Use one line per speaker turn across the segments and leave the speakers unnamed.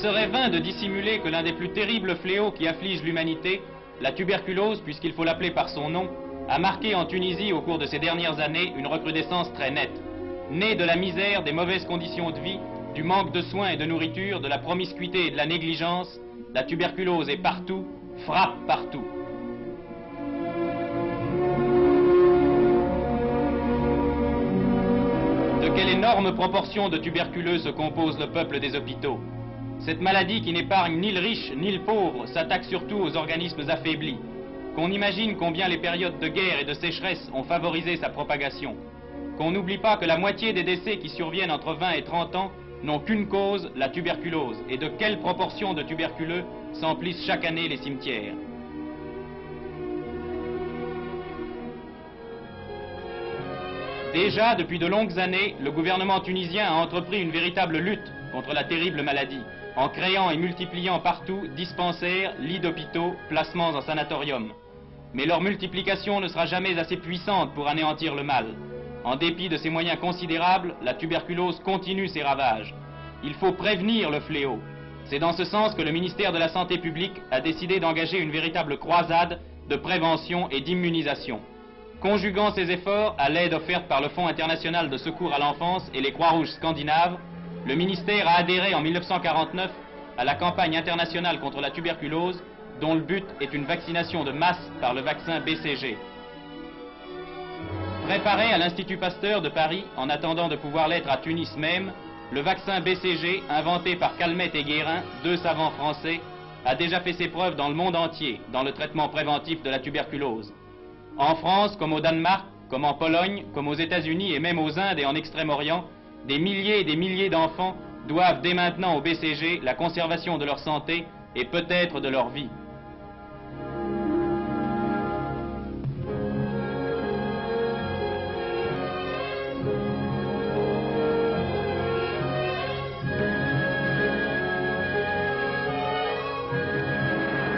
serait vain de dissimuler que l'un des plus terribles fléaux qui affligent l'humanité, la tuberculose, puisqu'il faut l'appeler par son nom, a marqué en Tunisie au cours de ces dernières années une recrudescence très nette. Née de la misère, des mauvaises conditions de vie, du manque de soins et de nourriture, de la promiscuité et de la négligence, la tuberculose est partout, frappe partout. De quelle énorme proportion de tuberculeux se compose le peuple des hôpitaux? Cette maladie qui n'épargne ni le riche ni le pauvre s'attaque surtout aux organismes affaiblis. Qu'on imagine combien les périodes de guerre et de sécheresse ont favorisé sa propagation. Qu'on n'oublie pas que la moitié des décès qui surviennent entre 20 et 30 ans n'ont qu'une cause, la tuberculose. Et de quelle proportion de tuberculeux s'emplissent chaque année les cimetières? Déjà, depuis de longues années, le gouvernement tunisien a entrepris une véritable lutte contre la terrible maladie, en créant et multipliant partout dispensaires, lits d'hôpitaux, placements en sanatorium. Mais leur multiplication ne sera jamais assez puissante pour anéantir le mal. En dépit de ces moyens considérables, la tuberculose continue ses ravages. Il faut prévenir le fléau. C'est dans ce sens que le ministère de la Santé publique a décidé d'engager une véritable croisade de prévention et d'immunisation. Conjuguant ses efforts à l'aide offerte par le Fonds international de secours à l'enfance et les Croix-Rouges scandinaves, le ministère a adhéré en 1949 à la campagne internationale contre la tuberculose, dont le but est une vaccination de masse par le vaccin BCG. Préparé à l'Institut Pasteur de Paris, en attendant de pouvoir l'être à Tunis même, le vaccin BCG, inventé par Calmette et Guérin, deux savants français, a déjà fait ses preuves dans le monde entier, dans le traitement préventif de la tuberculose. En France, comme au Danemark, comme en Pologne, comme aux États-Unis et même aux Indes et en Extrême-Orient, des milliers et des milliers d'enfants doivent dès maintenant au BCG la conservation de leur santé et peut-être de leur vie.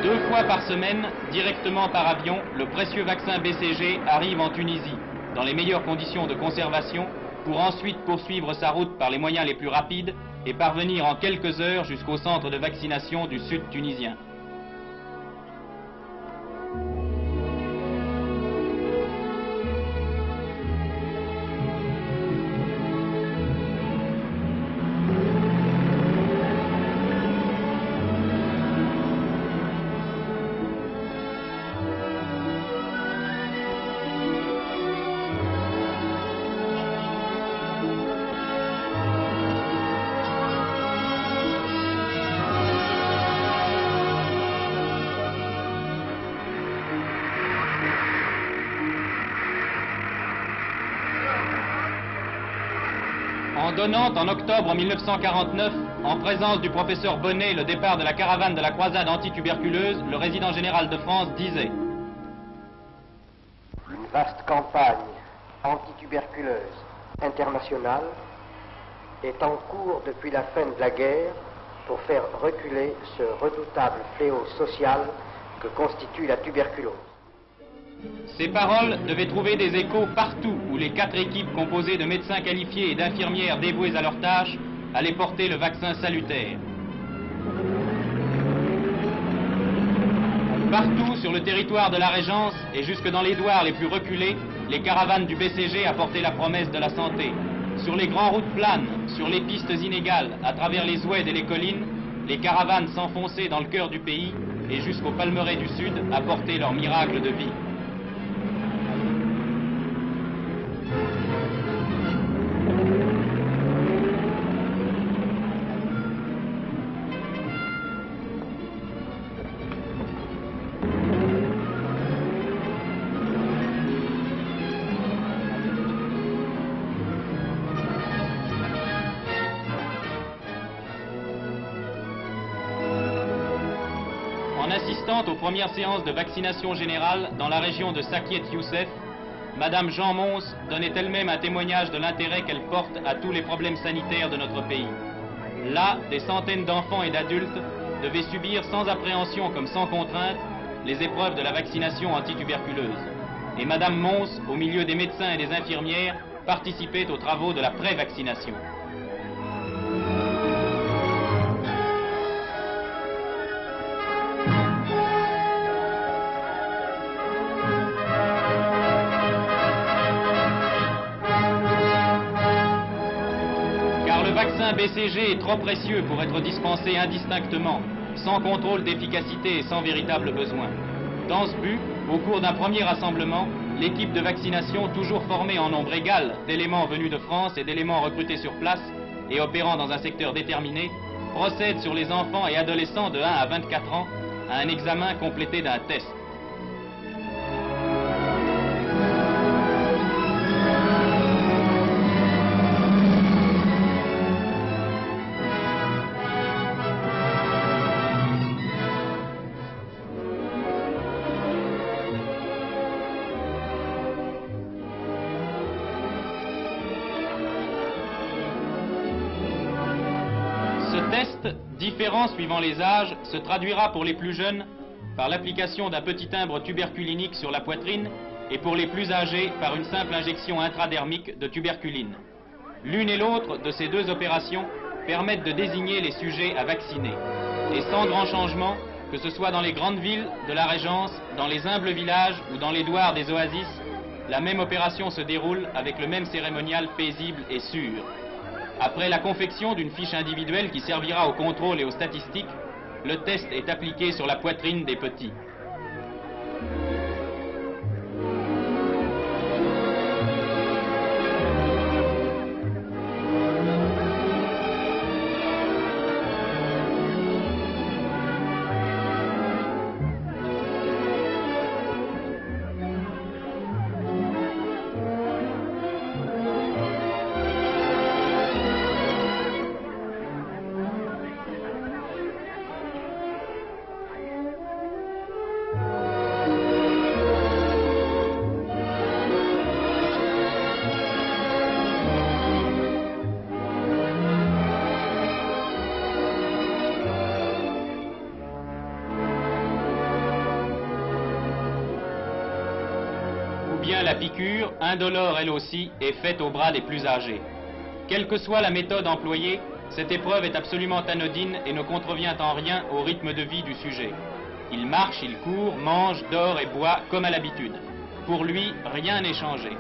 Deux fois par semaine, directement par avion, le précieux vaccin BCG arrive en Tunisie, dans les meilleures conditions de conservation, pour ensuite poursuivre sa route par les moyens les plus rapides et parvenir en quelques heures jusqu'au centre de vaccination du sud tunisien. En donnant en octobre 1949, en présence du professeur Bonnet, le départ de la caravane de la croisade anti-tuberculeuse, le résident général de France disait:
Une vaste campagne anti-tuberculeuse internationale est en cours depuis la fin de la guerre pour faire reculer ce redoutable fléau social que constitue la tuberculose.
Ces paroles devaient trouver des échos partout où les 4 équipes composées de médecins qualifiés et d'infirmières dévouées à leur tâche allaient porter le vaccin salutaire. Partout sur le territoire de la Régence et jusque dans les douars les plus reculés, les caravanes du BCG apportaient la promesse de la santé. Sur les grandes routes planes, sur les pistes inégales, à travers les oueds et les collines, les caravanes s'enfonçaient dans le cœur du pays et jusqu'aux palmeraies du Sud apportaient leur miracle de vie. En assistant aux premières séances de vaccination générale dans la région de Sakiet Youssef, Madame Jean Mons donnait elle-même un témoignage de l'intérêt qu'elle porte à tous les problèmes sanitaires de notre pays. Là, des centaines d'enfants et d'adultes devaient subir sans appréhension comme sans contrainte les épreuves de la vaccination antituberculeuse. Et Madame Mons, au milieu des médecins et des infirmières, participait aux travaux de la pré-vaccination. vaccin BCG est trop précieux pour être dispensé indistinctement, sans contrôle d'efficacité et sans véritable besoin. Dans ce but, au cours d'un premier rassemblement, l'équipe de vaccination, toujours formée en nombre égal d'éléments venus de France et d'éléments recrutés sur place et opérant dans un secteur déterminé, procède sur les enfants et adolescents de 1 à 24 ans à un examen complété d'un test. Ce test, différent suivant les âges, se traduira pour les plus jeunes par l'application d'un petit timbre tuberculinique sur la poitrine et pour les plus âgés par une simple injection intradermique de tuberculine. L'une et l'autre de ces deux opérations permettent de désigner les sujets à vacciner. Et sans grand changement, que ce soit dans les grandes villes de la Régence, dans les humbles villages ou dans les douars des oasis, la même opération se déroule avec le même cérémonial paisible et sûr. Après la confection d'une fiche individuelle qui servira au contrôle et aux statistiques, le test est appliqué sur la poitrine des petits. Bien la piqûre, indolore elle aussi, est faite au bras des plus âgés. Quelle que soit la méthode employée, cette épreuve est absolument anodine et ne contrevient en rien au rythme de vie du sujet. Il marche, il court, mange, dort et boit comme à l'habitude. Pour lui, rien n'est changé.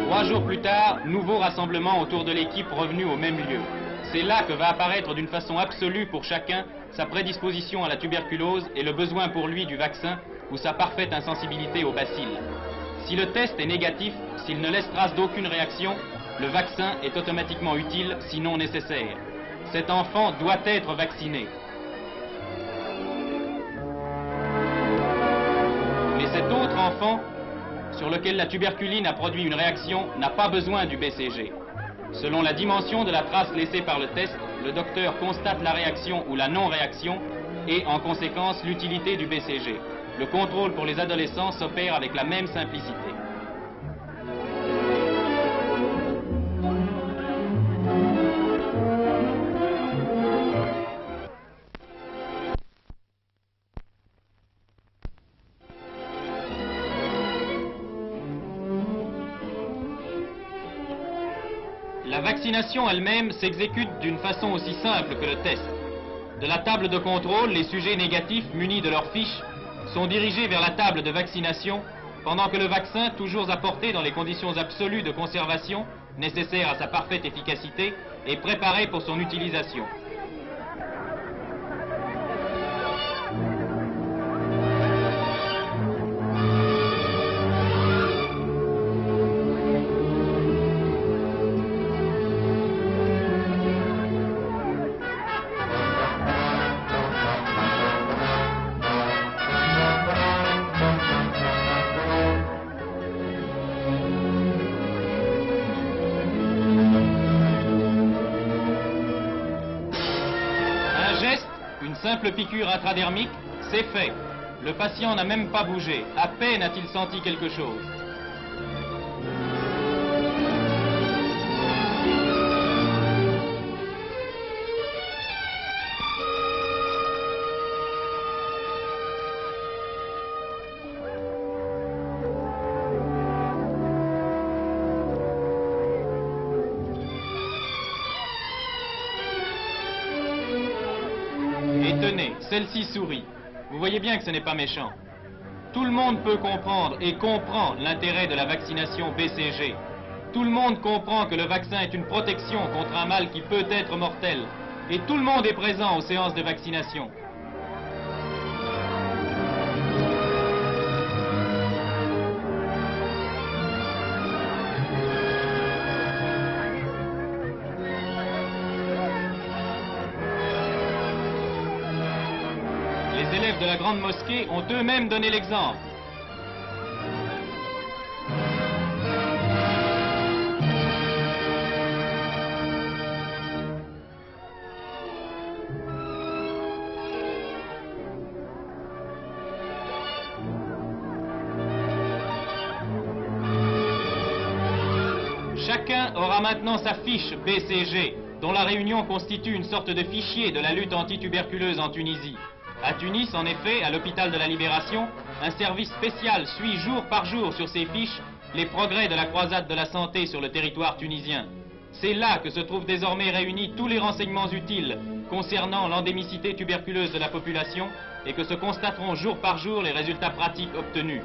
3 jours plus tard, nouveau rassemblement autour de l'équipe revenue au même lieu. C'est là que va apparaître d'une façon absolue pour chacun sa prédisposition à la tuberculose et le besoin pour lui du vaccin ou sa parfaite insensibilité aux bacilles. Si le test est négatif, s'il ne laisse trace d'aucune réaction, le vaccin est automatiquement utile, sinon nécessaire. Cet enfant doit être vacciné. Mais cet autre enfant, sur lequel la tuberculine a produit une réaction, n'a pas besoin du BCG. Selon la dimension de la trace laissée par le test, le docteur constate la réaction ou la non-réaction et, en conséquence, l'utilité du BCG. Le contrôle pour les adolescents s'opère avec la même simplicité. La vaccination elle-même s'exécute d'une façon aussi simple que le test. De la table de contrôle, les sujets négatifs munis de leurs fiches sont dirigés vers la table de vaccination, pendant que le vaccin, toujours apporté dans les conditions absolues de conservation nécessaires à sa parfaite efficacité, est préparé pour son utilisation. Une simple piqûre intradermique, c'est fait. Le patient n'a même pas bougé. À peine a-t-il senti quelque chose. Et tenez, celle-ci sourit. Vous voyez bien que ce n'est pas méchant. Tout le monde peut comprendre et comprend l'intérêt de la vaccination BCG. Tout le monde comprend que le vaccin est une protection contre un mal qui peut être mortel. Et tout le monde est présent aux séances de vaccination. Les élèves de la Grande Mosquée ont eux-mêmes donné l'exemple. Chacun aura maintenant sa fiche BCG, dont la réunion constitue une sorte de fichier de la lutte antituberculeuse en Tunisie. À Tunis, en effet, à l'hôpital de la Libération, un service spécial suit jour par jour sur ces fiches les progrès de la croisade de la santé sur le territoire tunisien. C'est là que se trouvent désormais réunis tous les renseignements utiles concernant l'endémicité tuberculeuse de la population et que se constateront jour par jour les résultats pratiques obtenus.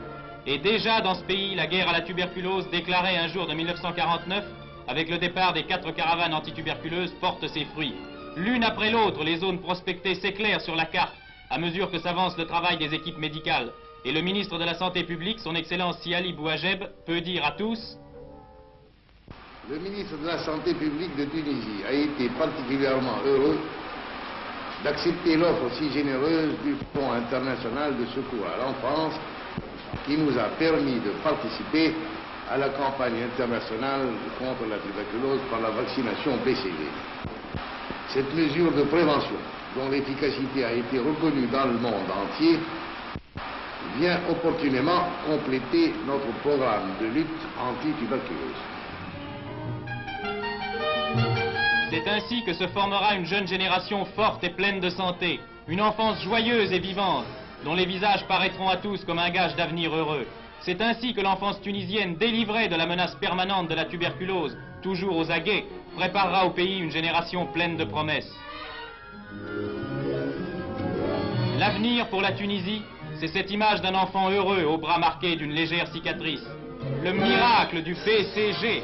Et déjà dans ce pays, la guerre à la tuberculose déclarée un jour de 1949, avec le départ des 4 caravanes antituberculeuses, porte ses fruits. L'une après l'autre, les zones prospectées s'éclairent sur la carte à mesure que s'avance le travail des équipes médicales. Et le ministre de la Santé publique, son Excellence Siali Bouhajeb, peut dire à tous:
le ministre de la Santé publique de Tunisie a été particulièrement heureux d'accepter l'offre si généreuse du Fonds international de secours à l'enfance qui nous a permis de participer à la campagne internationale contre la tuberculose par la vaccination BCG. Cette mesure de prévention, dont l'efficacité a été reconnue dans le monde entier, vient opportunément compléter notre programme de lutte anti-tuberculose.
C'est ainsi que se formera une jeune génération forte et pleine de santé, une enfance joyeuse et vivante, dont les visages paraîtront à tous comme un gage d'avenir heureux. C'est ainsi que l'enfance tunisienne, délivrée de la menace permanente de la tuberculose, toujours aux aguets, préparera au pays une génération pleine de promesses. L'avenir pour la Tunisie, c'est cette image d'un enfant heureux aux bras marqués d'une légère cicatrice. Le miracle du BCG.